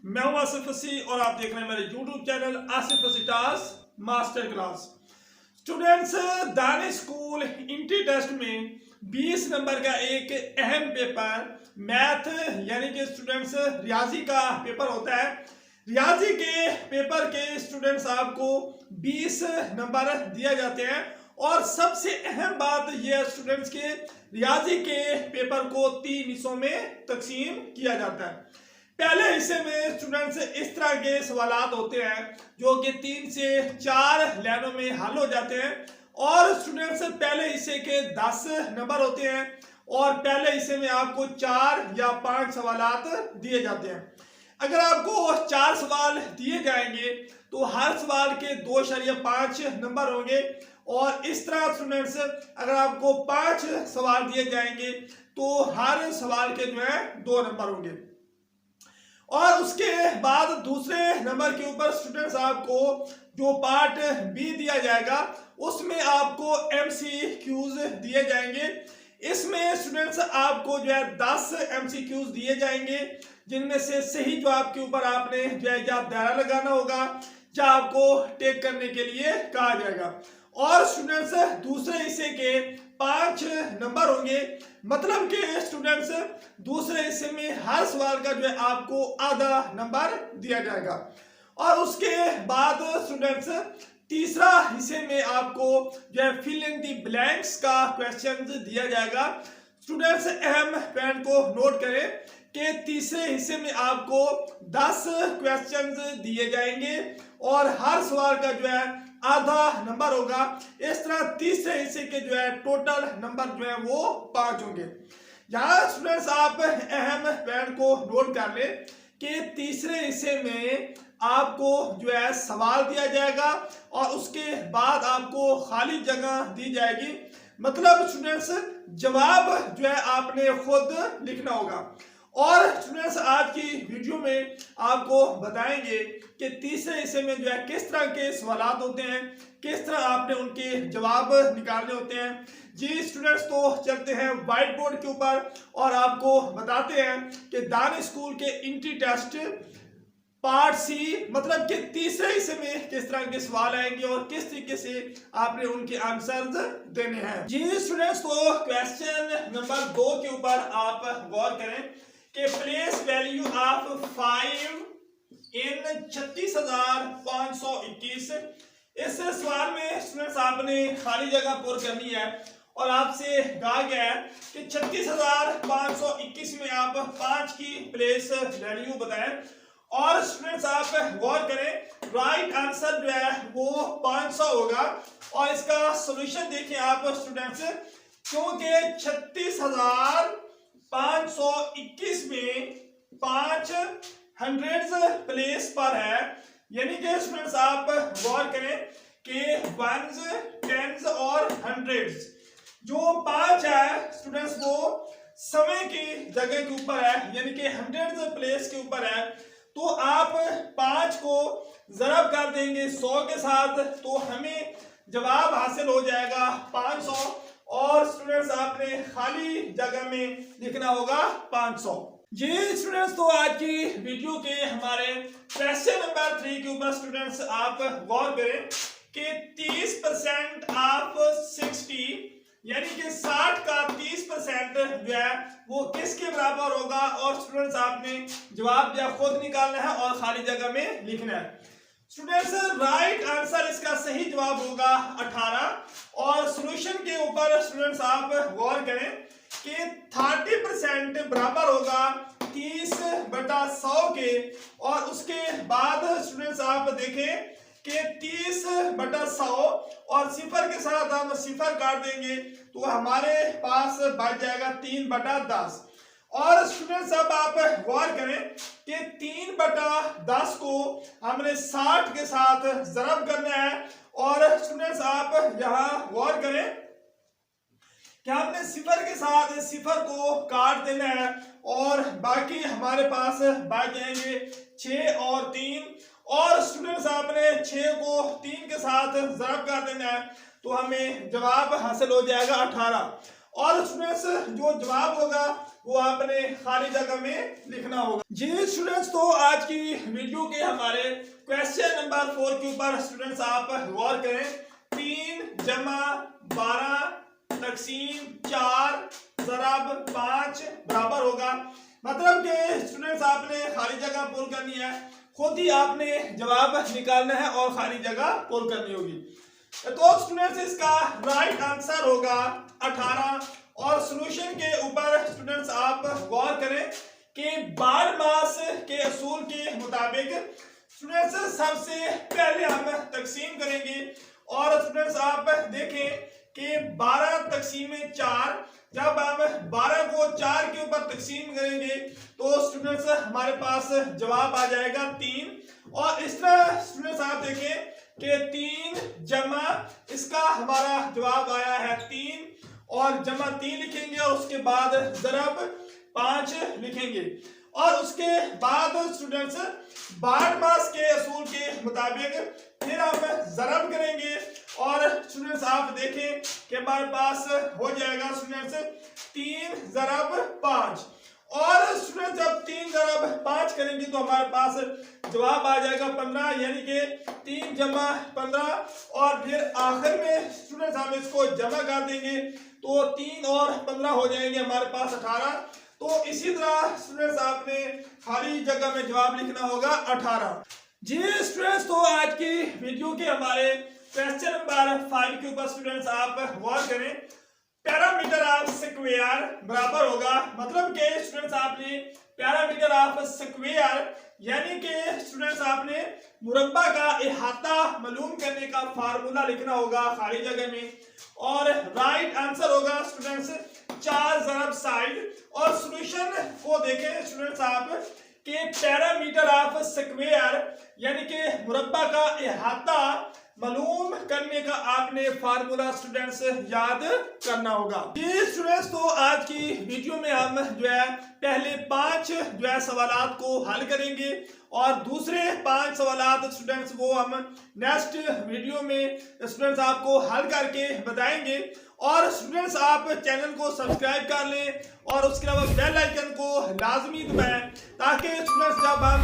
मैं हूं आसिफ फसी और आप देख रहे हैं मेरे YouTube चैनल आसिफ फसी task master class. Students, Danish school entry test में 20 नंबर का एक अहम पेपर मैथ यानी कि स्टूडेंट्स रियाजी का पेपर होता है। रियाजी के पेपर के स्टूडेंट्स आपको 20 नंबर दिए जाते हैं और सबसे अहम बात यह है स्टूडेंट्स के रियाजी के पेपर को 3 हिस्सों में तकसीम किया जाता है। पहले हिस्से में स्टूडेंट्स इस तरह के सवालात होते हैं जो कि 3 से 4 लाइनों में हल हो जाते हैं और स्टूडेंट्स पहले हिस्से के 10 नंबर होते हैं और पहले हिस्से में आपको 4 या 5 सवालात दिए जाते हैं। अगर आपको 4 सवाल दिए जाएंगे तो हर सवाल के 2.5 नंबर होंगे और इस तरह स्टूडेंट्स अगर आपको 5 सवाल दिए जाएंगे तो हर सवाल के जो है 2 नंबर होंगे। और उसके बाद दूसरे नंबर के ऊपर स्टूडेंट्स आपको जो पार्ट बी दिया जाएगा उसमें आपको MCQs दिए जाएंगे। इसमें स्टूडेंट्स आपको जो है 10 MCQs दिए जाएंगे जिनमें से सही जवाब के ऊपर आपने जो है या दायरा लगाना होगा या आपको टेक करने के लिए कहा जाएगा। और स्टूडेंट्स दूसरे हिस्से के 5 नंबर होंगे, मतलब कि स्टूडेंट्स दूसरे हिस्से में हर सवाल का जो है आपको आधा नंबर दिया जाएगा। और उसके बाद स्टूडेंट्स तीसरा हिस्से में आपको जो है फिल इन दी ब्लैंक्स का क्वेश्चन दिया जाएगा। स्टूडेंट्स अहम पॉइंट को नोट करें कि तीसरे हिस्से में आपको 10 क्वेश्चंस दिए जाएंगे और हर सवाल का जो है आधा नंबर होगा। इस तरह तीसरे हिस्से के जो है टोटल नंबर जो है वो 5 होंगे। यहाँ स्टूडेंट्स आप अहम पॉइंट को नोट कर ले कि तीसरे हिस्से में आपको जो है सवाल दिया जाएगा और उसके बाद आपको खाली जगह दी जाएगी, मतलब स्टूडेंट्स जवाब जो है आपने खुद लिखना होगा। और स्टूडेंट्स आज की वीडियो में आपको बताएंगे कि तीसरे हिस्से में जो है किस तरह के सवालात होते हैं, किस तरह आपने उनके जवाब निकालने होते हैं। जी स्टूडेंट्स, तो चलते हैं व्हाइट बोर्ड के ऊपर और आपको बताते हैं कि दानिश स्कूल के इंट्री टेस्ट पार्ट सी मतलब कि तीसरे हिस्से में किस तरह के सवाल आएंगे और किस तरीके से आपने उनके आंसर्स देने हैं। जी स्टूडेंट्स, तो क्वेश्चन नंबर 2 के ऊपर आप गौर करें कि प्लेस वैल्यू ऑफ 5 इन 36,521। इस सवाल में स्टूडेंट्स आपने खाली जगह पूरी करनी है और आपसे कहा गया है कि 36,521 में आप 5 की प्लेस वैल्यू बताएं। और स्टूडेंट्स आप गौर करें राइट आंसर जो है वो 500 होगा। और इसका सॉल्यूशन देखिए आप स्टूडेंट्स, क्योंकि 36,521 में 5 हंड्रेड्स प्लेस पर है, यानी कि स्टूडेंट्स आप गौर करें कि 1s, 10s और 100s जो 5 है स्टूडेंट्स वो समय की जगह के ऊपर है, यानी कि 100s प्लेस के ऊपर है। तो आप 5 को जरब कर देंगे 100 के साथ तो हमें जवाब हासिल हो जाएगा 500 और स्टूडेंट्स आपने खाली जगह में लिखना होगा 500। ये स्टूडेंट्स, तो आज की वीडियो के हमारे क्वेश्चन नंबर 3 के ऊपर स्टूडेंट्स आप गौर करें कि 30% ऑफ 60 यानी कि 60 का 30% जो है वो किसके बराबर होगा। और स्टूडेंट्स आपने जवाब या खुद निकालना है और खाली जगह में लिखना है। स्टूडेंट्स राइट आंसर इसका सही जवाब होगा 18। और सॉल्यूशन के ऊपर स्टूडेंट्स आप गौर करें कि 30% बराबर होगा 30/100 के। और उसके बाद स्टूडेंट्स आप देखें कि 30/100 और सिफर के साथ हम सिफर काट देंगे तो हमारे पास बच जाएगा 3/10। और स्टूडेंट्स अब आप गौर करें कि 3/10 को हमने 60 के साथ जरब करना है। और स्टूडेंट्स आप यहाँ गौर करें कि हमने सिफर के साथ सिफर को काट देना है और बाकी हमारे पास बच जाएंगे 6 और 3। और स्टूडेंट्स आपने 6 को 3 के साथ जरब कर देना है तो हमें जवाब हासिल हो जाएगा 18। और स्टूडेंट्स जो जवाब होगा वो आपने खाली जगह में लिखना होगा। जी स्टूडेंट्स, तो आज की वीडियो के हमारे क्वेश्चन नंबर 4 के ऊपर स्टूडेंट्स आप गौर करें। 3 जमा 12 तकसीम 4 ज़रब 5 बराबर होगा। मतलब कि स्टूडेंट्स आपने खाली जगह पूर्ण करनी है, खुद ही आपने जवाब निकालना है और खाली जगह पूर्ण करनी होगी। तो स्टूडेंट्स इसका राइट आंसर होगा 18। और सॉल्यूशन के ऊपर स्टूडेंट्स आप गौर करें कि बारहमास के असूल के मुताबिक स्टूडेंट्स सबसे पहले हम तकसीम करेंगे। और स्टूडेंट्स आप देखें कि 12 तकसीम 4, जब हम 12 को 4 के ऊपर तकसीम करेंगे तो स्टूडेंट्स हमारे पास जवाब आ जाएगा 3। और इस तरह स्टूडेंट्स आप देखें कि 3 जमा इसका हमारा जवाब आया है 3 और जमा 3 लिखेंगे और उसके बाद ज़रब 5 लिखेंगे। और उसके बाद स्टूडेंट्स बारहमास के असूल के मुताबिक फिर हम ज़रब करेंगे और स्टूडेंट्स आप देखें कि हमारे पास हो जाएगा स्टूडेंट्स 3 ज़रब 5। और स्टूडेंट्स जब 3 ज़रब 5 करेंगे तो हमारे पास जवाब आ जाएगा 15, यानी कि 3 जमा 15। और फिर आखिर में स्टूडेंट्स हम इसको जमा कर देंगे तो 3 और 15 हो जाएंगे हमारे पास 18। तो इसी तरह स्टूडेंट्स आपने खाली जगह में जवाब लिखना होगा 18। जी स्टूडेंट्स, तो आज की वीडियो के हमारे क्वेश्चन नंबर 5 के ऊपर स्टूडेंट्स आप गौर करें। पैरामीटर ऑफ स्क्वायर बराबर होगा, मतलब कि स्टूडेंट्स आपने पैरामीटर ऑफ स्क्वायर यानी कि स्टूडेंट्स आपने मुरब्बा का इहाता मालूम करने का फार्मूला लिखना होगा खाली जगह में। और राइट आंसर होगा स्टूडेंट्स 4 ज़रब साइड। और सॉल्यूशन को देखें स्टूडेंट्स आप कि पैरामीटर ऑफ स्क्वायर यानी कि मुरब्बा का इहाता मालूम करने का आपने फार्मूला स्टूडेंट्स याद करना होगा। ये स्टूडेंट्स, तो आज की वीडियो में हम जो है पहले 5 जो है सवालात को हल करेंगे और दूसरे 5 सवालात स्टूडेंट्स वो हम नेक्स्ट वीडियो में स्टूडेंट्स आपको हल करके बताएंगे। और स्टूडेंट्स आप चैनल को सब्सक्राइब कर लें और उसके अलावा बेल आइकन को लाजमी दबाएं ताकि स्टूडेंट्स जब हम